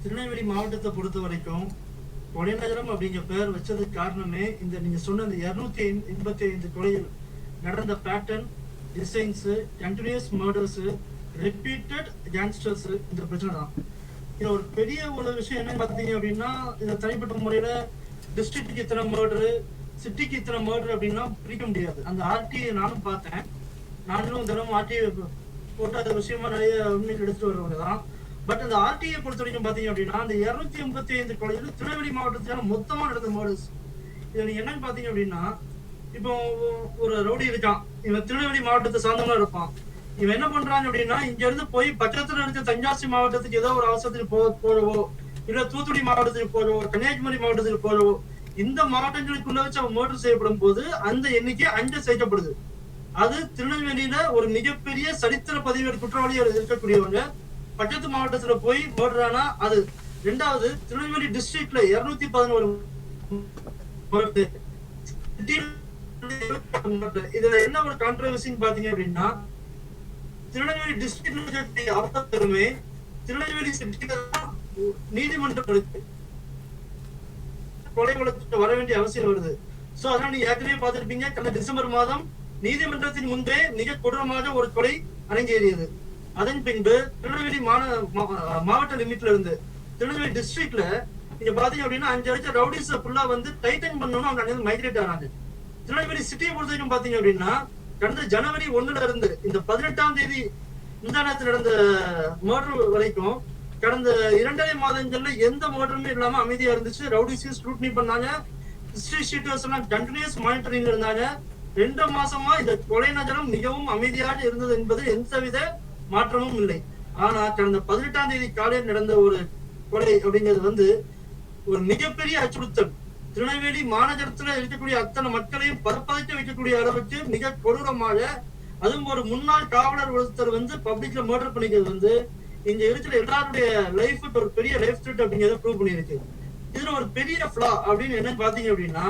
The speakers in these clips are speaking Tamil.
திருநெல்வேலி மாவட்டத்தை பொறுத்த வரைக்கும் கொலைநகரம் அப்படிங்கிற பேர் வச்சதுக்கு காரணமே இந்த நீங்க சொன்ன இந்த 285 கொலைகள் நடந்த pattern, designs, continuous murders, repeated gangsters, இந்த பிரச்சனை தான். இது ஒரு பெரிய ஒரு விஷயம் என்ன பார்த்தீங்க அப்படின்னா, இந்த தனிப்பட்ட முறையில டிஸ்ட்ரிக்ட்டுக்கு இத்தனை மர்டரு, சிட்டிக்கு இத்தனை மர்டர் அப்படின்னா பிரிக்க முடியாது. அந்த ஆர்டிஐ நானும் பார்த்தேன். நானும் தினமும் ஆர்டிஐ போட்டு அந்த விஷயமா நிறைய உண்மைகள் எடுத்துட்டு வருவாங்க தான். பட் அந்த ஆர்டிஐ பொறுத்த வரைக்கும் பாத்தீங்க அப்படின்னா, அந்த 285 கொலைகள் திருநெல்வேலி மாவட்டத்துல மொத்தமா நடந்த மர்டர்ஸ். இதை நீங்க என்னன்னு பாத்தீங்க அப்படின்னா, இப்போ ஒரு ரவுடி இருக்கான், இவன் திருநெல்வேலி மாவட்டத்தை சார்ந்தவனா இருப்பான். இவன் என்ன பண்றாங்க அப்படின்னா, இங்க இருந்து போய் பக்கத்துல இருக்க தென்காசி மாவட்டத்துக்கு ஏதோ ஒரு அவசரத்துக்கு போறவோ, இல்ல தூத்துக்குடி மாவட்டத்துக்கு போறவோ, கன்னியாகுமரி மாவட்டத்துக்கு போறவோ, இந்த மாவட்டங்களுக்குள்ள வச்சு அவன் மர்டர் செய்யப்படும் போது அந்த எண்ணிக்கை 5 சேர்க்கப்படுது. அது திருநெல்வேலியில ஒரு மிகப்பெரிய சரித்திர பதிவேடு குற்றவாளிகள் இருக்கக்கூடியவங்க பக்கத்து மாவட்டத்துல போய் மர்டரானா அது. ரெண்டாவது, திருநெல்வேலி டிஸ்ட்ரிக்ட்ல 211 இதுல என்ன ஒரு கான்ட்ரோவர்சின்னு பாத்தீங்க அப்படின்னா, திருநெல்வேலி டிஸ்ட்ரிக்ட்ல அவசரமே திருநெல்வேலி சிட்டில நீதிமன்றம் இருக்கு, கொலை வழக்கு வர வேண்டிய அவசியம் வருது. சோ அதனால நீங்க ஏற்கனவே பார்த்திருப்பீங்க, கடந்த டிசம்பர் மாதம் நீதிமன்றத்தின் முன்பே மிக கொடூரமாக ஒரு கொலை அரங்கேறியது. அதன் பின்பு திருநெல்வேலி மாவட்ட லிமிட்ல இருந்து திருநெல்வேலி டிஸ்ட்ரிக்ட்ல நீங்க பாத்தீங்க அப்படின்னா 5 வருஷம் ரவுடிஸ் ஃபுல்லா வந்து டைட்டன் பண்ணணும், அவங்க அங்க மைக்ரேட் ஆனாங்க. திருநெல்வேலி சிட்டியை பொறுத்த வரைக்கும் பாத்தீங்க அப்படின்னா, கடந்த ஜனவரி 1ல இருந்து இந்த 18ஆம் தேதி முந்தானத்துல நடந்த மர்டர் வரைக்கும் கடந்த 2.5 மாதங்கள்ல எந்த மர்டருமே இல்லாம அமைதியா இருந்துச்சு. ரவுடிஸையும் ஸ்க்ரூட்னி பண்ணாங்க, ஹிஸ்டரி ஷீட்டர்ஸ் எல்லாம் கண்டினியூஸ் மானிட்டரிங் இருந்தாங்க. 2 மாசமா இந்த கொலை நகரம் மிகவும் அமைதியாக இருந்தது என்பது எந்தவித மாற்றமும் இல்லை. ஆனா கடந்த 18ஆம் தேதி காலையில் நடந்த ஒரு கொலை அப்படிங்கிறது வந்து ஒரு மிகப்பெரிய அச்சுறுத்தல். திருநெல்வேலி மாநகரத்துல இருக்கக்கூடிய அத்தனை மக்களையும் பரப்பதைக்க வைக்கக்கூடிய அளவுக்கு மிக கொடூரமாக, அதுவும் ஒரு முன்னாள் காவலர் ஒருத்தர் வந்து பப்ளிக்ல மர்டர் பண்ணிக்கிறது வந்து இங்க இருக்கிற எல்லாருடைய லைஃபுக்கு ஒரு பெரிய லைஃப் த்ரெட் அப்படிங்கறத ப்ரூவ் பண்ணிருக்கு. இதுல ஒரு பெரிய ஃபிளா அப்படின்னு என்ன பாத்தீங்க அப்படின்னா,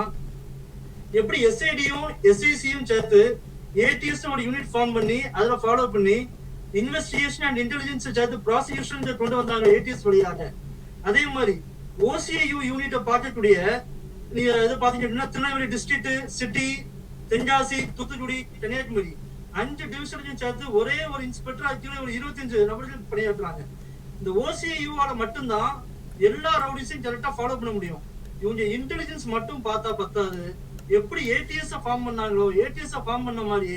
எப்படி எஸ்ஐடியும் எஸ்ஐசியும் சேர்த்து ஏடிஎஸ் ஒரு யூனிட் ஃபார்ம் பண்ணி அதுல ஃபாலோ பண்ணி இன்வெஸ்டிகேஷன் அண்ட் இன்டெலிஜென்ஸ் சேர்த்து ப்ராசிக்யூஷன் கொண்டு வந்தாங்க ஏடிஎஸ் வழியாக. அதே மாதிரி ஓசிஐயு யூனிட்டை பார்க்கக்கூடிய நீங்க எது பாத்தீங்க அப்படின்னா, திருநெல்வேலி டிஸ்ட்ரிக்ட், சிட்டி, தென்காசி, தூத்துக்குடி, கன்னியாகுமரி 5 டிவிஷனையும் சேர்த்து ஒரே ஒரு இன்ஸ்பெக்டர் ஆக்சுவலி ஒரு 25 நபர்கள் பணியாற்றுறாங்க. இந்த ஓசிஐயுவால மட்டும்தான் எல்லா ரவுடிஸையும் கரெக்டா ஃபாலோ பண்ண முடியும். இவங்க இன்டெலிஜென்ஸ் மட்டும் பார்த்தா பத்தாது, எப்படி ஏடிஎஸ் ஃபார்ம் பண்ணாங்களோ ஏடிஎஸ் ஃபார்ம் பண்ண மாதிரி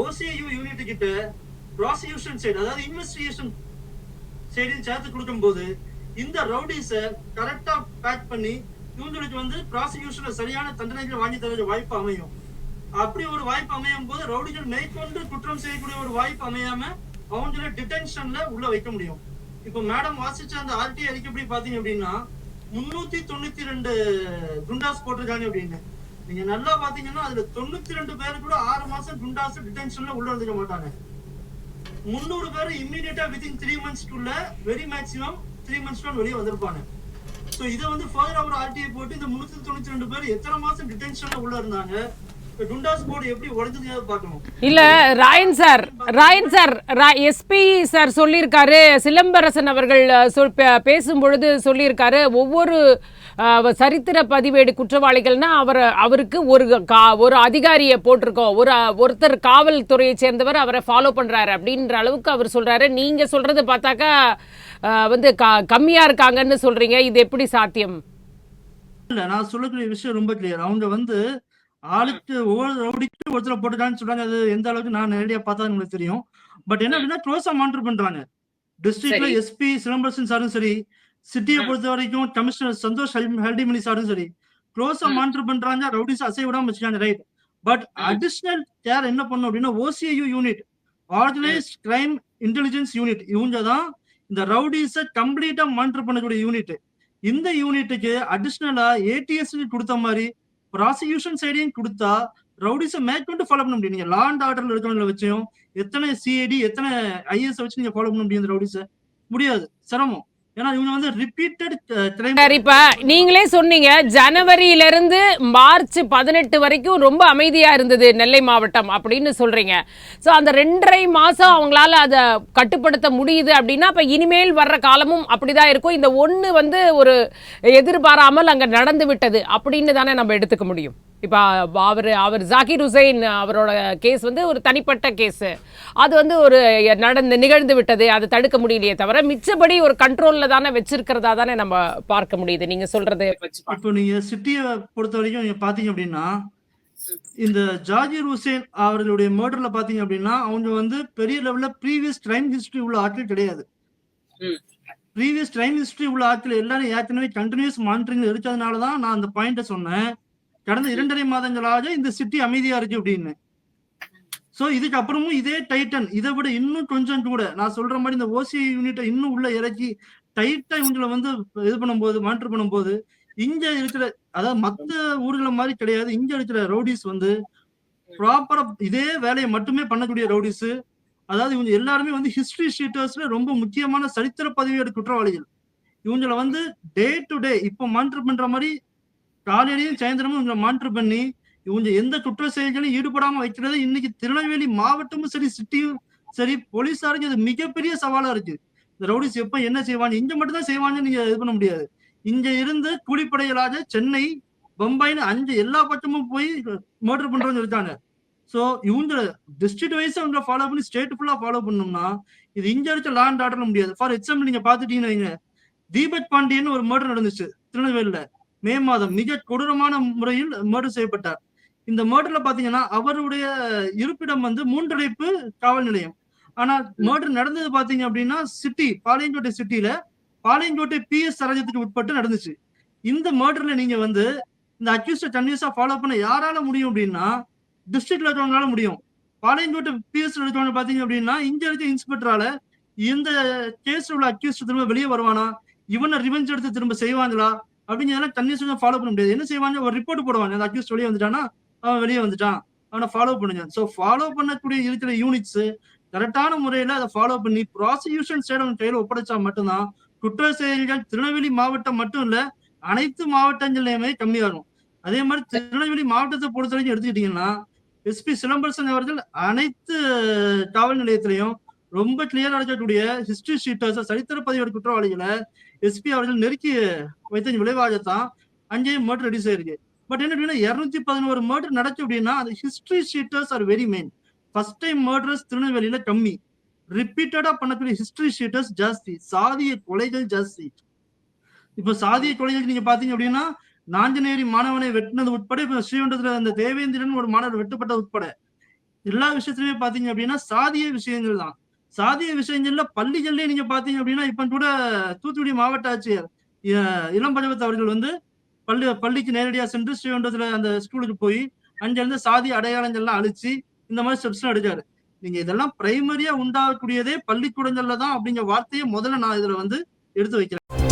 ஓசிஐயு யூனிட் கிட்ட ப்ராசிக்யூஷன் சைடு, அதாவது இன்வெஸ்டிகேஷன் சைடையும் சேர்த்து கொடுக்கும் போது இந்த ரவுடிஸ கரெக்டா பேக் பண்ணி இவங்களுக்கு வந்து ப்ராசிக்யூஷன்ல சரியான தண்டனைகள் வாங்கி தர வாய்ப்பு அமையும். அப்படி ஒரு வாய்ப்பு அமையும் போது ரவுடிகள் மேற்கொண்டு குற்றம் செய்யக்கூடிய ஒரு வாய்ப்பு அமையாம அவங்கள டிடென்ஷன்ல உள்ள வைக்க முடியும். இப்ப மேடம் வாசிச்ச அந்த ஆர்டிஐ அறிக்கைப்படி பாத்தீங்க அப்படின்னா 392 குண்டாஸ் போட்டிருக்காங்க அப்படின்னு. நீங்க நல்லா பாத்தீங்கன்னா அதுல 92 பேர் கூட 6 மாசம் குண்டாஸ் டிடென்ஷன்ல உள்ள வந்துக்க மாட்டாங்க. 300 பேர் இம்மீடியட்டா வித்தின் 3 மந்த்ஸ்க்குள்ள வெரி மேக்ஸிமம் 3 மந்த்ஸ்ல வெளியே வந்திருப்பாங்க. சோ இதை வந்து ஃபர்தரா ஒரு ஆர்டிஐ போட்டு இந்த 392 பேர் எத்தனை மாசம் டிடென்ஷன்ல உள்ள இருந்தாங்க, குண்டாஸ் போர்டு எப்படி உடைஞ்சது பார்க்கணும். இல்ல ராயன் சார் எஸ்பி சார் சொல்லியிருக்காரு, சிலம்பரசன் அவர்கள் பேசும்பொழுது சொல்லியிருக்காரு, ஒவ்வொரு சரித்திர பதிவேடு குற்றவாளிகள்னா அவருக்கு ஒரு அதிகாரியை போட்டிருக்கோம், ஒருத்தர் காவல்துறையை சேர்ந்தவர் அவரை ஃபாலோ பண்றாரு அப்படின்ற அளவுக்கு அவர் சொல்றாரு. நீங்க சொல்றது பார்த்தாக்கா வந்து கம்மியா இருக்காங்கன்னு சொல்றீங்க, இது எப்படி சாத்தியம்? இல்ல, நான் சொல்லக்கூடிய விஷயம் ரொம்ப கிளியர். அவங்க வந்து ஆளுக்கு ஒவ்வொரு ரவுடிக்கு ஒருத்தர போட்டுட்டான்னு சொல்றாங்க. அது எந்த அளவுக்கு நான் நேரடியா பார்த்தா உங்களுக்கு தெரியும். பட் என்ன அப்படின்னா க்ளோஸா மானிட்டர் பண்றாங்க. டிஸ்ட்ரிக்ட்ல எஸ்பி சிலம்பரசன் சாரும் சரி, சிட்டியை பொறுத்த வரைக்கும் கமிஷனர் சந்தோஷ் ஹெல்டிமணி சாரும் சரி, க்ளோஸா மானிட்டர் பண்றாங்க. ரவுடிஸ் அசை விடாம வச்சுக்காங்க, ரைட். பட் அடிஷனல் கேர் என்ன பண்ணும் அப்படின்னா OCIU unit, organised crime intelligence unit, இவங்க தான் இந்த ரவுடிஸை கம்ப்ளீட்டா மானிட்டர் பண்ணக்கூடிய யூனிட். இந்த யூனிட்டுக்கு அடிஷனலா ஏடிஎஸ் கொடுத்த மாதிரி ப்ராசிக்யூஷன் சைடையும் கொடுத்தா ரவுடிஸை மேற்கொண்டு ஃபாலோ பண்ண முடியும். நீங்க லா அண்ட் ஆர்டர்ல இருக்கவங்களை வச்சும் எத்தனை சிஐடி எத்தனை ஐஎஸ் வச்சு நீங்க ஃபாலோ பண்ண முடியும் ரவுடிஸை? முடியாது, சிரமம். ஏன்னா இவங்க வந்து ரிப்பீட்டட் சார், இப்ப நீங்களே சொன்னீங்க ஜனவரியில இருந்து மார்ச் 18 வரைக்கும் ரொம்ப அமைதியா இருந்தது நெல்லை மாவட்டம் அப்படின்னு சொல்றீங்க. சோ அந்த 2.5 மாசம் அவங்களால அதை கட்டுப்படுத்த முடியுது அப்படின்னா அப்ப இனிமேல் வர்ற காலமும் அப்படிதான் இருக்கும். இந்த ஒண்ணு வந்து ஒரு எதிர்பாராமல் அங்க நடந்து விட்டது அப்படின்னு தானே நம்ம எடுத்துக்க முடியும். இப்ப அவர் ஜாகிர் ஹுசைன் அவரோட கேஸ் வந்து ஒரு தனிப்பட்ட கேஸ், அது வந்து ஒரு நிகழ்ந்து விட்டது, அது தடுக்க முடியலையே தவிர மிச்சபடி ஒரு கண்ட்ரோல்ல தானே வச்சிருக்கிறதா தானே நம்ம பார்க்க முடியுது. நீங்க சொல்றது இப்போ நீங்க சிட்டியை பொறுத்த வரைக்கும் நீங்க பாத்தீங்க அப்படின்னா இந்த ஜாகிர் ஹுசேன் அவர்களுடைய மர்டர்ல பாத்தீங்க அப்படின்னா அவங்க வந்து பெரிய லெவல்ல ப்ரீவியஸ் கிரைம் ஹிஸ்டரி உள்ள ஆட்கள் கிடையாது. ப்ரீவியஸ் கிரைம் ஹிஸ்டரி உள்ள ஆட்கள் எல்லாரும் ஏற்கனவே கண்டினியூஸ் மானிட்டரிங் எடுத்ததுனாலதான் நான் அந்த பாயிண்ட சொன்னேன். கடந்த 2.5 மாதங்களாக இந்த சிட்டி அமைதியா இருக்கு அப்படின்னு. சோ இதுக்கு அப்புறமும் இதே டைட்டன் இதை விட இன்னும் கொஞ்சம் கூட நான் சொல்ற மாதிரி இந்த ஓசி யூனிட்டை இன்னும் உள்ள இறக்கி டைட்டா இவங்களை வந்து இது பண்ணும்போது மானிட்டர் பண்ணும்போது இங்க இருக்கிற அதாவது மத்த ஊர்களை மாதிரி கிடையாது. இங்க இருக்கிற ரவுடிஸ் வந்து ப்ராப்பரா இதே வேலையை மட்டுமே பண்ணக்கூடிய ரவுடிஸ். அதாவது இவங்க எல்லாருமே வந்து ஹிஸ்டரி ஷீட்டர்ஸ்ல ரொம்ப முக்கியமான சரித்திர பதிவேடு குற்றவாளிகள். இவங்களை வந்து டே டு டே இப்போ மானிட்டர் பண்ற மாதிரி காலையிலையும் சாயந்தரமும் இவங்களை மானிட்டர் பண்ணி இவங்க எந்த குற்ற செயல்களையும் ஈடுபடாம வைக்கிறது இன்னைக்கு திருநெல்வேலி மாவட்டமும் சரி சிட்டியும் சரி போலீஸாருக்கு இது மிகப்பெரிய சவாலா இருக்கு. இந்த ரவுடிஸ் எப்ப என்ன செய்வாங்க இங்க மட்டும் தான் செய்வாங்கன்னு நீங்க இது பண்ண முடியாது. இங்க இருந்து கூலிப்படைகளாக சென்னை பம்பாய்னு 5 எல்லா பக்கமும் போய் மர்டர் பண்றவங்க இருக்காங்க. சோ இவங்க டிஸ்ட்ரிக்ட் வைஸ் அவங்க ஃபாலோ பண்ணி ஸ்டேட் ஃபுல்லா ஃபாலோ பண்ணோம்னா இது இங்க இருக்க லா அண்ட் ஆர்டர்ல முடியாது. ஃபார் எக்ஸாம்பிள் நீங்க பாத்துட்டீங்கன்னு வைங்க, தீபக் பாண்டியன் ஒரு மர்டர் நடந்துச்சு திருநெல்வேலியில மே மாதம். மிக கொடூரமான முறையில் மர்டர் செய்யப்பட்டார். இந்த மர்டர்ல பாத்தீங்கன்னா அவருடைய இருப்பிடம் வந்து மூன்றடைப்பு காவல் நிலையம். ஆனா மர்டர் நடந்தது பாத்தீங்க அப்படின்னா சிட்டி பாளையங்கோட்டை சிட்டில பாளையங்கோட்டை PS சரகத்துக்கு உட்பட்டு நடந்துச்சு. இந்த மர்டர்ல நீங்க வந்து இந்த அக்யூஸ்ட கன்வியூஸா ஃபாலோ பண்ண யாரால முடியும் அப்படின்னா டிஸ்ட்ரிக்ட்ல இருக்கவங்களால முடியும். பாளையங்கோட்டை PS இருக்கவங்க பாத்தீங்க அப்படின்னா இங்க இருக்க இன்ஸ்பெக்டரால இந்த கேஸ்ல உள்ள அக்யூஸ்ட் திரும்ப வெளியே வருவானா, இவனை ரிவெஞ்ச் எடுத்து திரும்ப செய்வாங்களா அப்படிங்கிறதெல்லாம் கன்வியூஸா ஃபாலோ பண்ண முடியாது. என்ன செய்வாங்க, ஒரு ரிப்போர்ட் போடுவாங்க, அந்த அக்யூஸ்ட் வெளியே வந்துட்டானா அவன் வெளியே வந்துட்டான், அவனை ஃபாலோ பண்ணுங்க. சோ ஃபாலோ பண்ணக்கூடிய இருக்கிற யூனிட்ஸ் கரெக்டான முறையில அதை ஃபாலோ பண்ணி ப்ராசிக்யூஷன் சைடு அவங்க கையில ஒப்படைச்சா மட்டும்தான் குற்ற செயல்கள் திருநெல்வேலி மாவட்டம் மட்டும் இல்ல அனைத்து மாவட்டங்கள்லயுமே கம்மியாகும். அதே மாதிரி திருநெல்வேலி மாவட்டத்தை பொறுத்த வரைக்கும் எடுத்துக்கிட்டீங்கன்னா SP சிலம்பரசன் அவர்கள் அனைத்து காவல் நிலையத்திலையும் ரொம்ப கிளியரா இருக்கக்கூடிய ஹிஸ்டரி ஷீட்டர்ஸ் சரித்திர பதிவோட குற்றவாளிகளை SP அவர்கள் நெருக்கி வைத்த விளைவாகத்தான் அங்கேயும் மர்டர் ரெடியூஸ் ஆயிருக்கு. பட் என்ன அப்படின்னா 211 மர்டர் நடக்கு அப்படின்னா அந்த history sheeters are very main. First time murders திருநெல்வேலியில கம்மி, ரிப்பீட்டடா பண்ணக்கூடிய ஹிஸ்டரி ஷீட்டர்ஸ் ஜாஸ்தி, சாதிய கொலைகள் ஜாஸ்தி. இப்ப சாதிய கொலைகள் நீங்க பாத்தீங்க அப்படின்னா நாஞ்சநேரி மாணவனை வெட்டினது உட்பட இப்ப ஸ்ரீவண்டத்துல அந்த தேவேந்திரன் ஒரு மாணவர் வெட்டப்பட்டது உட்பட எல்லா விஷயத்திலுமே பாத்தீங்க அப்படின்னா சாதிய விஷயங்கள் தான். சாதிய விஷயங்கள்ல பள்ளிகள்லயே நீங்க பாத்தீங்க அப்படின்னா இப்ப கூட தூத்துக்குடி மாவட்ட ஆட்சியர் இளம்பழவத் அவர்கள் வந்து பள்ளிக்கு நேரடியா சென்று ஸ்ரீவண்டத்துல அந்த ஸ்கூலுக்கு போய் அங்க இருந்து சாதி அடையாளங்கள்லாம் அழிச்சு இந்த மாதிரி ஸ்டெப்ஸ் எல்லாம் எடுக்காரு. நீங்க இதெல்லாம் பிரைமரியா உண்டாகக்கூடியதே பள்ளிக்கூடங்கள்ல தான் அப்படிங்கிற வார்த்தையை முதல்ல நான் இதுல வந்து எடுத்து வைக்கிறேன்.